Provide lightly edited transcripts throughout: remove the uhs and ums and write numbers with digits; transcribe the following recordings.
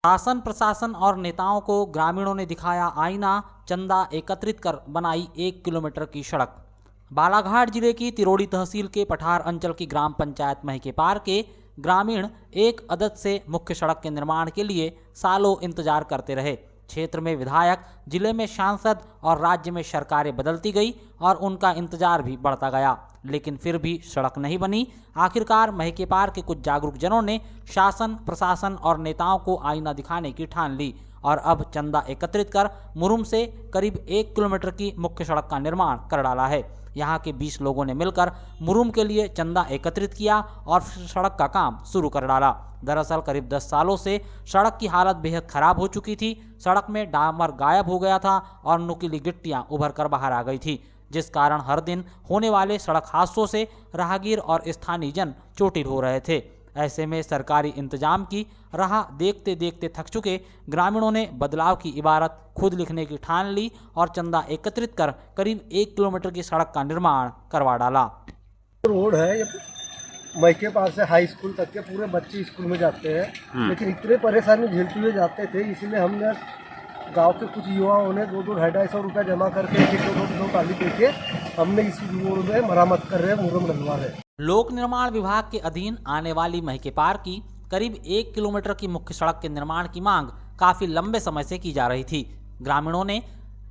शासन प्रशासन और नेताओं को ग्रामीणों ने दिखाया आईना, चंदा एकत्रित कर बनाई 1 किलोमीटर की सड़क। बालाघाट जिले की तिरोड़ी तहसील के पठार अंचल की ग्राम पंचायत महिकेपार के ग्रामीण एक अदद से मुख्य सड़क के निर्माण के लिए सालों इंतजार करते रहे। क्षेत्र में विधायक, जिले में सांसद और राज्य में सरकारें बदलती गई और उनका इंतजार भी बढ़ता गया, लेकिन फिर भी सड़क नहीं बनी। आखिरकार महिकेपार के कुछ जागरूक जनों ने शासन प्रशासन और नेताओं को आईना दिखाने की ठान ली और अब चंदा एकत्रित कर मुरुम से करीब 1 किलोमीटर की मुख्य सड़क का निर्माण कर डाला है। यहाँ के 20 लोगों ने मिलकर मुरुम के लिए चंदा एकत्रित किया और सड़क का काम शुरू कर डाला। दरअसल करीब 10 सालों से सड़क की हालत बेहद खराब हो चुकी थी। सड़क में डामर गायब हो गया था और नुकीली गिट्टियां उभर कर बाहर आ गई थी, जिस कारण हर दिन होने वाले सड़क हादसों से राहगीर और स्थानीय जन चोटिल हो रहे थे। ऐसे में सरकारी इंतजाम की राह देखते देखते थक चुके ग्रामीणों ने बदलाव की इबारत खुद लिखने की ठान ली और चंदा एकत्रित कर करीब 1 किलोमीटर की सड़क का निर्माण करवा डाला। रोड है ये महिकेपार से हाई स्कूल तक के पूरे बच्चे स्कूल में जाते हैं, लेकिन इतने परेशानी झेलते हुए जाते थे, इसलिए हमने गांव के कुछ युवाओं ने 200-250 रुपये जमा करके दो टाली देके हमने इस रोड में मरम्मत कर रहे हैं, मुरम डलवा रहे हैं। लोक निर्माण विभाग के अधीन आने वाली महिकेपार की करीब 1 किलोमीटर की मुख्य सड़क के निर्माण की मांग काफी लंबे समय से की जा रही थी। ग्रामीणों ने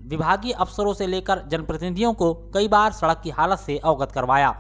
विभागीय अफसरों से लेकर जनप्रतिनिधियों को कई बार सड़क की हालत से अवगत करवाया।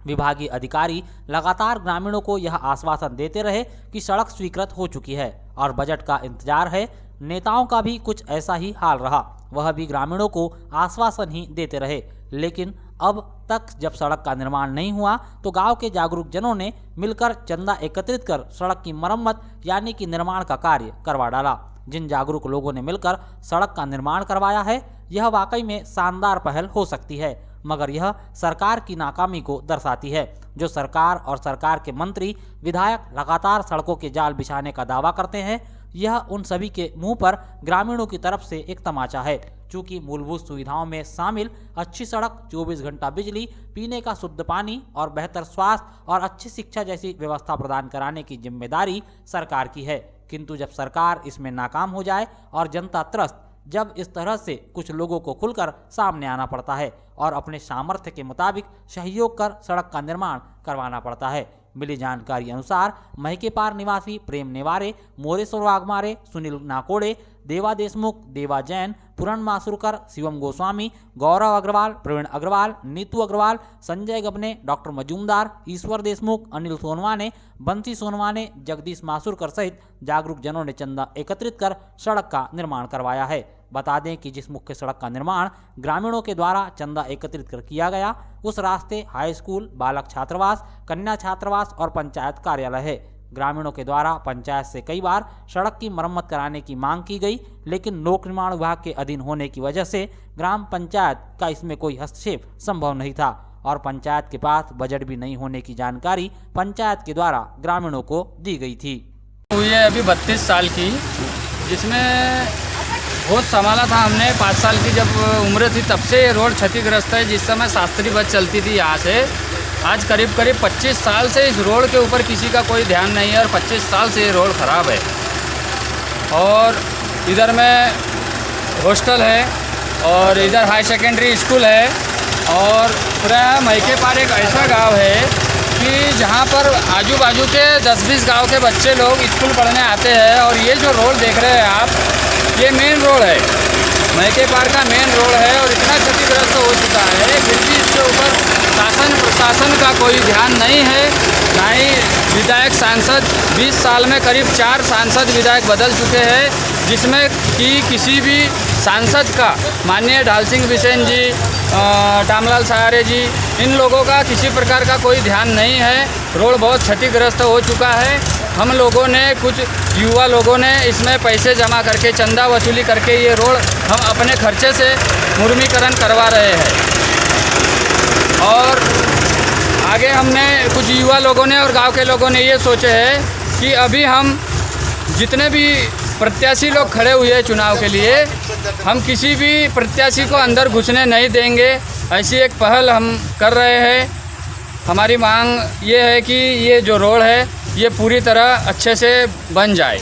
विभागीय अधिकारी लगातार ग्रामीणों को यह आश्वासन देते रहे कि सड़क स्वीकृत हो चुकी है और बजट का इंतजार है। नेताओं का भी कुछ ऐसा ही हाल रहा, वह भी ग्रामीणों को आश्वासन ही देते रहे, लेकिन अब तक जब सड़क का निर्माण नहीं हुआ तो गांव के जागरूक जनों ने मिलकर चंदा एकत्रित कर सड़क की मरम्मत यानी कि निर्माण का कार्य करवा डाला। जिन जागरूक लोगों ने मिलकर सड़क का निर्माण करवाया है, यह वाकई में शानदार पहल हो सकती है, मगर यह सरकार की नाकामी को दर्शाती है। जो सरकार और सरकार के मंत्री विधायक लगातार सड़कों के जाल बिछाने का दावा करते हैं, यह उन सभी के मुंह पर ग्रामीणों की तरफ से एक तमाचा है। चूँकि मूलभूत सुविधाओं में शामिल अच्छी सड़क, 24 घंटा बिजली, पीने का शुद्ध पानी और बेहतर स्वास्थ्य और अच्छी शिक्षा जैसी व्यवस्था प्रदान कराने की जिम्मेदारी सरकार की है, किंतु जब सरकार इसमें नाकाम हो जाए और जनता त्रस्त, जब इस तरह से कुछ लोगों को खुलकर सामने आना पड़ता है और अपने सामर्थ्य के मुताबिक सहयोग कर सड़क का निर्माण करवाना पड़ता है। मिली जानकारी अनुसार महिकेपार निवासी प्रेम नेवारे, मोरेश्वर वाघमारे, सुनील नाकोड़े, देवा देशमुख, देवा जैन, पूरण मासुरकर, शिवम गोस्वामी, गौरव अग्रवाल, प्रवीण अग्रवाल, नीतू अग्रवाल, संजय गबने, डॉक्टर मजूमदार, ईश्वर देशमुख, अनिल सोनवाने, बंसी सोनवाने, जगदीश मासुरकर सहित जागरूक जनों ने चंदा एकत्रित कर सड़क का निर्माण करवाया है। बता दें कि जिस मुख्य सड़क का निर्माण ग्रामीणों के द्वारा चंदा एकत्रित कर किया गया, उस रास्ते हाई स्कूल, बालक छात्रावास, कन्या छात्रावास और पंचायत कार्यालय है। ग्रामीणों के द्वारा पंचायत से कई बार सड़क की मरम्मत कराने की मांग की गई, लेकिन लोक निर्माण विभाग के अधीन होने की वजह से ग्राम पंचायत का इसमें कोई हस्तक्षेप संभव नहीं था और पंचायत के पास बजट भी नहीं होने की जानकारी पंचायत के द्वारा ग्रामीणों को दी गई थी। हुई है अभी 32 साल की, जिसमें बहुत संभाला था हमने। 5 साल की जब उम्र थी तब से ये रोड क्षतिग्रस्त है। जिस समय शास्त्री बस चलती थी यहाँ से, आज करीब 25 साल से इस रोड के ऊपर किसी का कोई ध्यान नहीं है और 25 साल से ये रोड ख़राब है। और इधर में हॉस्टल है और इधर हाई सेकेंडरी स्कूल है और पूरा महिकेपार एक ऐसा गांव है कि जहाँ पर आजू बाजू के 10-20 गांव के बच्चे लोग स्कूल पढ़ने आते हैं। और ये जो रोड देख रहे हैं आप, ये मेन रोड है, महिकेपार का मेन रोड है और इतना क्षतिग्रस्त हो चुका है, फिर भी इसके ऊपर शासन प्रशासन का कोई ध्यान नहीं है, ना ही विधायक सांसद। 20 साल में करीब 4 सांसद विधायक बदल चुके हैं, जिसमें कि किसी भी सांसद का, माननीय ढाल सिंह बिसेन जी, टामलाल सहारे जी, इन लोगों का किसी प्रकार का कोई ध्यान नहीं है। रोड बहुत क्षतिग्रस्त हो चुका है। हम लोगों ने, कुछ युवा लोगों ने इसमें पैसे जमा करके, चंदा वसूली करके ये रोड हम अपने खर्चे से मुर्मीकरण करवा रहे हैं। और आगे हमने, कुछ युवा लोगों ने और गांव के लोगों ने ये सोचे है कि अभी हम जितने भी प्रत्याशी लोग खड़े हुए हैं चुनाव के लिए, हम किसी भी प्रत्याशी को अंदर घुसने नहीं देंगे। ऐसी एक पहल हम कर रहे हैं। हमारी मांग ये है कि ये जो रोड है ये पूरी तरह अच्छे से बन जाए।